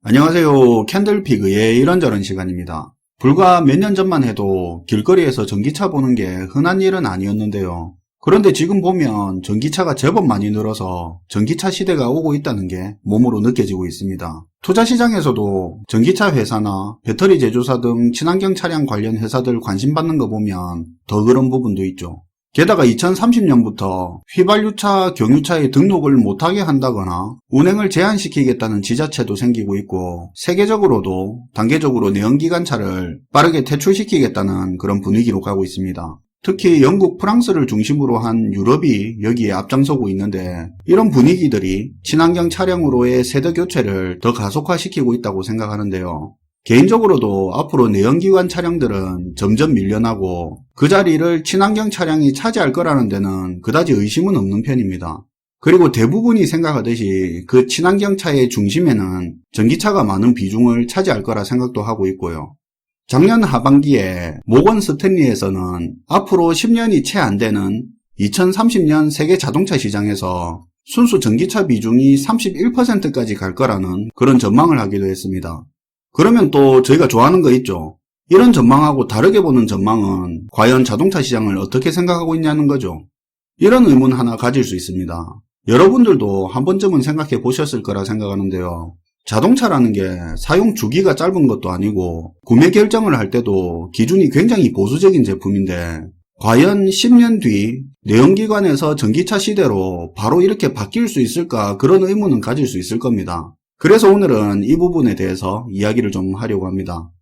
안녕하세요. 캔들피그의 이런저런 시간입니다. 불과 몇 년 전만 해도 길거리에서 전기차 보는 게 흔한 일은 아니었는데요. 그런데 지금 보면 전기차가 제법 많이 늘어서 전기차 시대가 오고 있다는 게 몸으로 느껴지고 있습니다. 투자시장에서도 전기차 회사나 배터리 제조사 등 친환경 차량 관련 회사들 관심 받는 거 보면 더 그런 부분도 있죠. 게다가 2030년부터 휘발유차, 경유차의 등록을 못하게 한다거나 운행을 제한시키겠다는 지자체도 생기고 있고, 세계적으로도 단계적으로 내연기관차를 빠르게 퇴출시키겠다는 그런 분위기로 가고 있습니다. 특히 영국, 프랑스를 중심으로 한 유럽이 여기에 앞장서고 있는데, 이런 분위기들이 친환경 차량으로의 세대 교체를 더 가속화시키고 있다고 생각하는데요. 개인적으로도 앞으로 내연기관 차량들은 점점 밀려나고 그 자리를 친환경 차량이 차지할 거라는 데는 그다지 의심은 없는 편입니다. 그리고 대부분이 생각하듯이 그 친환경 차의 중심에는 전기차가 많은 비중을 차지할 거라 생각도 하고 있고요. 작년 하반기에 모건 스탠리에서는 앞으로 10년이 채 안 되는 2030년 세계 자동차 시장에서 순수 전기차 비중이 31%까지 갈 거라는 그런 전망을 하기도 했습니다. 그러면 또 저희가 좋아하는 거 있죠. 이런 전망하고 다르게 보는 전망은 과연 자동차 시장을 어떻게 생각하고 있냐는 거죠. 이런 의문 하나 가질 수 있습니다. 여러분들도 한 번쯤은 생각해 보셨을 거라 생각하는데요. 자동차라는 게 사용 주기가 짧은 것도 아니고 구매 결정을 할 때도 기준이 굉장히 보수적인 제품인데, 과연 10년 뒤 내연기관에서 전기차 시대로 바로 이렇게 바뀔 수 있을까, 그런 의문은 가질 수 있을 겁니다. 그래서 오늘은 이 부분에 대해서 이야기를 좀 하려고 합니다.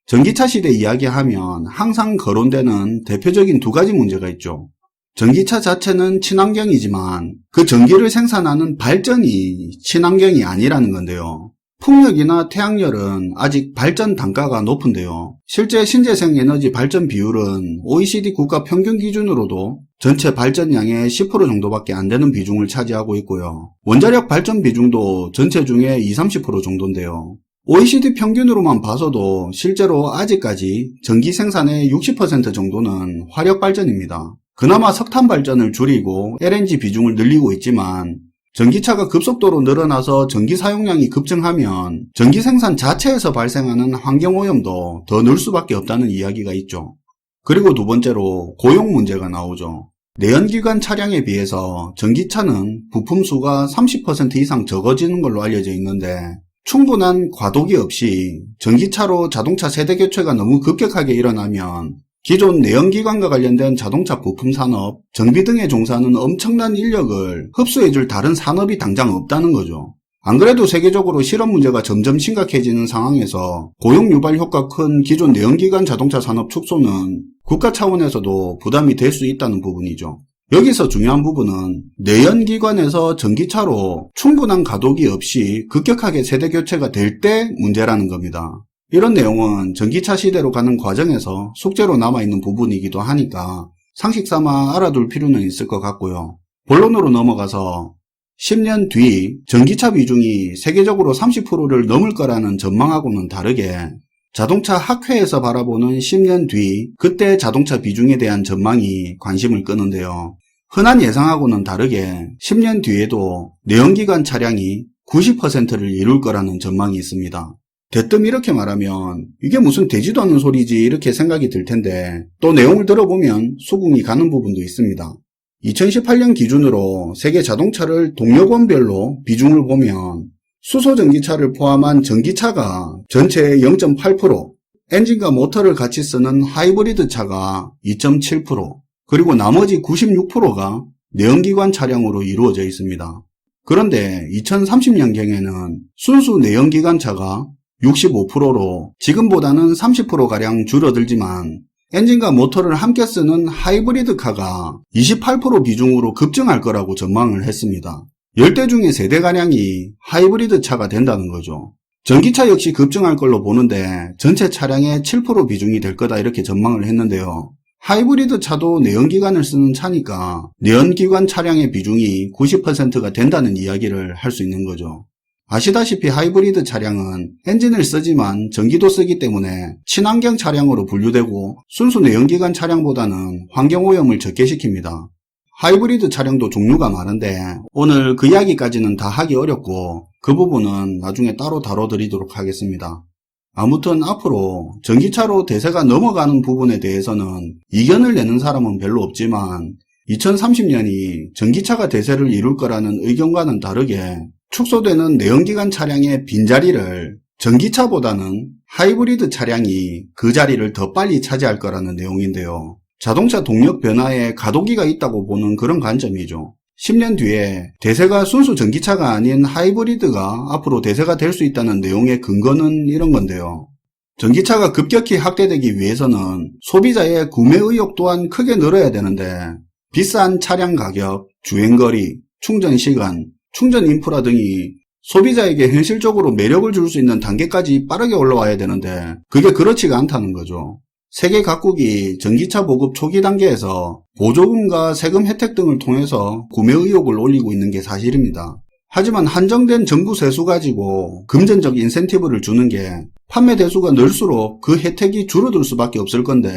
전기차 시대 이야기하면 항상 거론되는 대표적인 두 가지 문제가 있죠. 전기차 자체는 친환경이지만 그 전기를 생산하는 발전이 친환경이 아니라는 건데요. 풍력이나 태양열은 아직 발전 단가가 높은데요. 실제 신재생 에너지 발전 비율은 OECD 국가 평균 기준으로도 전체 발전량의 10% 정도밖에 안 되는 비중을 차지하고 있고요. 원자력 발전 비중도 전체 중에 20-30% 정도인데요. OECD 평균으로만 봐서도 실제로 아직까지 전기 생산의 60% 정도는 화력 발전입니다. 그나마 석탄 발전을 줄이고 LNG 비중을 늘리고 있지만, 전기차가 급속도로 늘어나서 전기 사용량이 급증하면 전기 생산 자체에서 발생하는 환경오염도 더 늘 수밖에 없다는 이야기가 있죠. 그리고 두 번째로 고용 문제가 나오죠. 내연기관 차량에 비해서 전기차는 부품 수가 30% 이상 적어지는 걸로 알려져 있는데, 충분한 과도기 없이 전기차로 자동차 세대 교체가 너무 급격하게 일어나면 기존 내연기관과 관련된 자동차 부품 산업, 정비 등에 종사하는 엄청난 인력을 흡수해줄 다른 산업이 당장 없다는 거죠. 안 그래도 세계적으로 실업 문제가 점점 심각해지는 상황에서 고용 유발 효과 큰 기존 내연기관 자동차 산업 축소는 국가 차원에서도 부담이 될 수 있다는 부분이죠. 여기서 중요한 부분은 내연기관에서 전기차로 충분한 가동이 없이 급격하게 세대 교체가 될 때 문제라는 겁니다. 이런 내용은 전기차 시대로 가는 과정에서 숙제로 남아있는 부분이기도 하니까 상식삼아 알아둘 필요는 있을 것 같고요. 본론으로 넘어가서 10년 뒤 전기차 비중이 세계적으로 30%를 넘을 거라는 전망하고는 다르게 자동차 학회에서 바라보는 10년 뒤 그때 자동차 비중에 대한 전망이 관심을 끄는데요. 흔한 예상하고는 다르게 10년 뒤에도 내연기관 차량이 90%를 이룰 거라는 전망이 있습니다. 대뜸 이렇게 말하면 이게 무슨 되지도 않는 소리지 이렇게 생각이 들 텐데, 또 내용을 들어보면 수긍이 가는 부분도 있습니다. 2018년 기준으로 세계 자동차를 동력원별로 비중을 보면 수소전기차를 포함한 전기차가 전체의 0.8%, 엔진과 모터를 같이 쓰는 하이브리드 차가 2.7%, 그리고 나머지 96%가 내연기관 차량으로 이루어져 있습니다. 그런데 2030년경에는 순수 내연기관차가 65%로 지금보다는 30%가량 줄어들지만, 엔진과 모터를 함께 쓰는 하이브리드카가 28% 비중으로 급증할 거라고 전망을 했습니다. 10대 중에 3대가량이 하이브리드 차가 된다는 거죠. 전기차 역시 급증할 걸로 보는데 전체 차량의 7% 비중이 될 거다 이렇게 전망을 했는데요. 하이브리드 차도 내연기관을 쓰는 차니까 내연기관 차량의 비중이 90%가 된다는 이야기를 할 수 있는 거죠. 아시다시피 하이브리드 차량은 엔진을 쓰지만 전기도 쓰기 때문에 친환경 차량으로 분류되고 순수 내연기관 차량보다는 환경오염을 적게 시킵니다. 하이브리드 차량도 종류가 많은데 오늘 그 이야기까지는 다 하기 어렵고 그 부분은 나중에 따로 다뤄드리도록 하겠습니다. 아무튼 앞으로 전기차로 대세가 넘어가는 부분에 대해서는 이견을 내는 사람은 별로 없지만 2030년이 전기차가 대세를 이룰 거라는 의견과는 다르게 축소되는 내연기관 차량의 빈자리를 전기차보다는 하이브리드 차량이 그 자리를 더 빨리 차지할 거라는 내용인데요. 자동차 동력 변화에 가도기가 있다고 보는 그런 관점이죠. 10년 뒤에 대세가 순수 전기차가 아닌 하이브리드가 앞으로 대세가 될 수 있다는 내용의 근거는 이런 건데요. 전기차가 급격히 확대되기 위해서는 소비자의 구매 의욕 또한 크게 늘어야 되는데 비싼 차량 가격, 주행거리, 충전시간, 충전 인프라 등이 소비자에게 현실적으로 매력을 줄 수 있는 단계까지 빠르게 올라와야 되는데 그게 그렇지가 않다는 거죠. 세계 각국이 전기차 보급 초기 단계에서 보조금과 세금 혜택 등을 통해서 구매 의욕을 올리고 있는 게 사실입니다. 하지만 한정된 정부 세수 가지고 금전적 인센티브를 주는 게 판매 대수가 늘수록 그 혜택이 줄어들 수밖에 없을 건데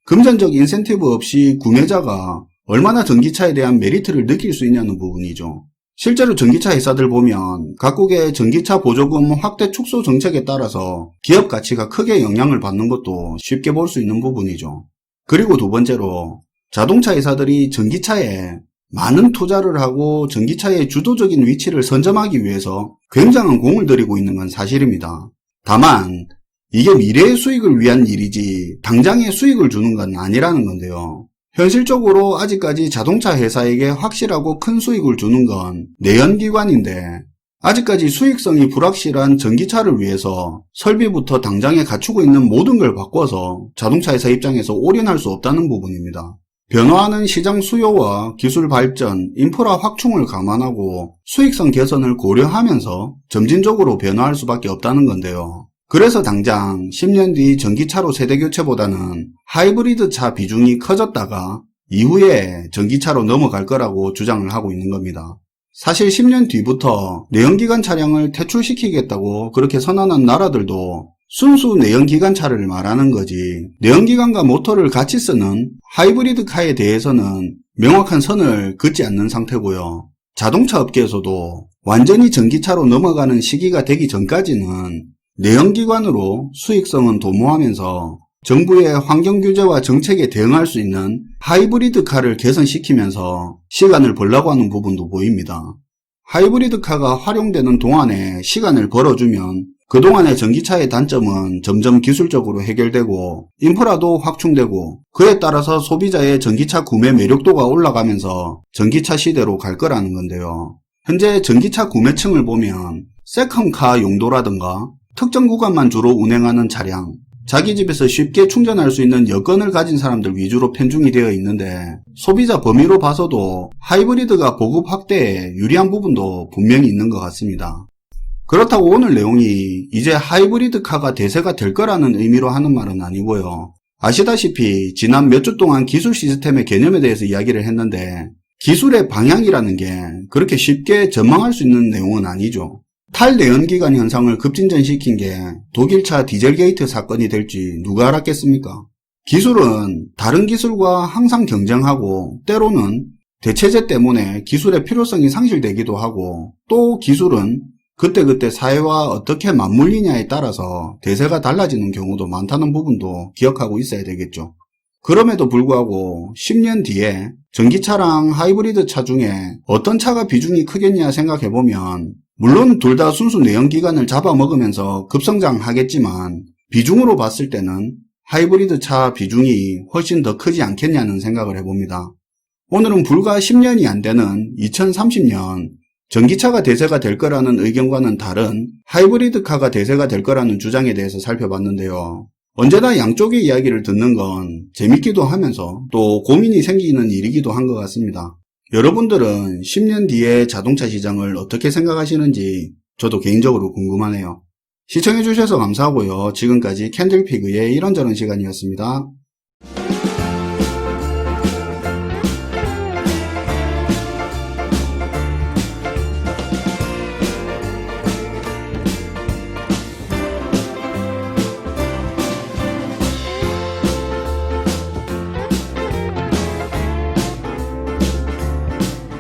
금전적 인센티브 없이 구매자가 얼마나 전기차에 대한 메리트를 느낄 수 있냐는 부분이죠. 실제로 전기차 회사들 보면 각국의 전기차 보조금 확대 축소 정책에 따라서 기업 가치가 크게 영향을 받는 것도 쉽게 볼 수 있는 부분이죠. 그리고 두 번째로 자동차 회사들이 전기차에 많은 투자를 하고 전기차의 주도적인 위치를 선점하기 위해서 굉장한 공을 들이고 있는 건 사실입니다. 다만 이게 미래의 수익을 위한 일이지 당장의 수익을 주는 건 아니라는 건데요. 현실적으로 아직까지 자동차 회사에게 확실하고 큰 수익을 주는 건 내연기관인데 아직까지 수익성이 불확실한 전기차를 위해서 설비부터 당장에 갖추고 있는 모든 걸 바꿔서 자동차 회사 입장에서 올인할 수 없다는 부분입니다. 변화하는 시장 수요와 기술 발전, 인프라 확충을 감안하고 수익성 개선을 고려하면서 점진적으로 변화할 수밖에 없다는 건데요. 그래서 당장 10년 뒤 전기차로 세대교체보다는 하이브리드 차 비중이 커졌다가 이후에 전기차로 넘어갈 거라고 주장을 하고 있는 겁니다. 사실 10년 뒤부터 내연기관 차량을 퇴출시키겠다고 그렇게 선언한 나라들도 순수 내연기관차를 말하는 거지 내연기관과 모터를 같이 쓰는 하이브리드 카에 대해서는 명확한 선을 긋지 않는 상태고요. 자동차 업계에서도 완전히 전기차로 넘어가는 시기가 되기 전까지는 내연기관으로 수익성은 도모하면서 정부의 환경규제와 정책에 대응할 수 있는 하이브리드 카를 개선시키면서 시간을 벌라고 하는 부분도 보입니다. 하이브리드 카가 활용되는 동안에 시간을 벌어주면 그동안의 전기차의 단점은 점점 기술적으로 해결되고 인프라도 확충되고 그에 따라서 소비자의 전기차 구매 매력도가 올라가면서 전기차 시대로 갈 거라는 건데요. 현재 전기차 구매층을 보면 세컨카 용도라든가 특정 구간만 주로 운행하는 차량, 자기 집에서 쉽게 충전할 수 있는 여건을 가진 사람들 위주로 편중이 되어 있는데 소비자 범위로 봐서도 하이브리드가 보급 확대에 유리한 부분도 분명히 있는 것 같습니다. 그렇다고 오늘 내용이 이제 하이브리드 카가 대세가 될 거라는 의미로 하는 말은 아니고요. 아시다시피 지난 몇 주 동안 기술 시스템의 개념에 대해서 이야기를 했는데 기술의 방향이라는 게 그렇게 쉽게 전망할 수 있는 내용은 아니죠. 탈내연기관 현상을 급진전시킨 게 독일차 디젤게이트 사건이 될지 누가 알았겠습니까? 기술은 다른 기술과 항상 경쟁하고 때로는 대체제 때문에 기술의 필요성이 상실되기도 하고 또 기술은 그때그때 사회와 어떻게 맞물리냐에 따라서 대세가 달라지는 경우도 많다는 부분도 기억하고 있어야 되겠죠. 그럼에도 불구하고 10년 뒤에 전기차랑 하이브리드 차 중에 어떤 차가 비중이 크겠냐 생각해보면 물론 둘 다 순수 내연기관을 잡아먹으면서 급성장하겠지만 비중으로 봤을 때는 하이브리드 차 비중이 훨씬 더 크지 않겠냐는 생각을 해봅니다. 오늘은 불과 10년이 안 되는 2030년 전기차가 대세가 될 거라는 의견과는 다른 하이브리드카가 대세가 될 거라는 주장에 대해서 살펴봤는데요. 언제나 양쪽의 이야기를 듣는 건 재밌기도 하면서 또 고민이 생기는 일이기도 한 것 같습니다. 여러분들은 10년 뒤에 자동차 시장을 어떻게 생각하시는지 저도 개인적으로 궁금하네요. 시청해주셔서 감사하고요. 지금까지 캔들피그의 이런저런 시간이었습니다.